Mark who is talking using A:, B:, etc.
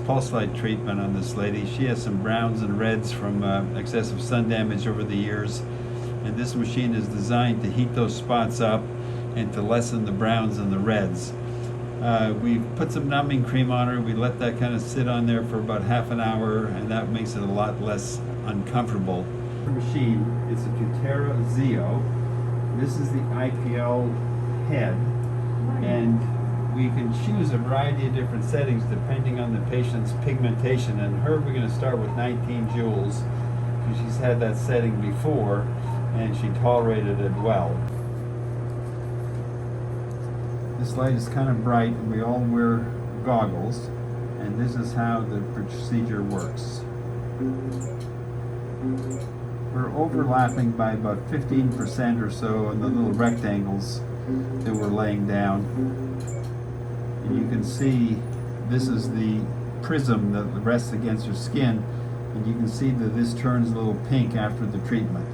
A: pulse light treatment on this lady. She has some browns and reds from excessive sun damage over the years, and this machine is designed to heat those spots up and to lessen the browns and the reds. We put some numbing cream on her. We let that kind of sit on there for about half an hour, and that makes it a lot less uncomfortable. The machine is a Tutera Zeo. This is the IPL head, and we can choose a variety of different settings depending on the patient's pigmentation. And her, we're going to start with 19 joules because she's had that setting before and she tolerated it well. This light is kind of bright and we all wear goggles, and this is how the procedure works. We're overlapping by about 15% or so in the little rectangles that we're laying down. And you can see this is the prism that rests against your skin, and you can see that this turns a little pink after the treatment.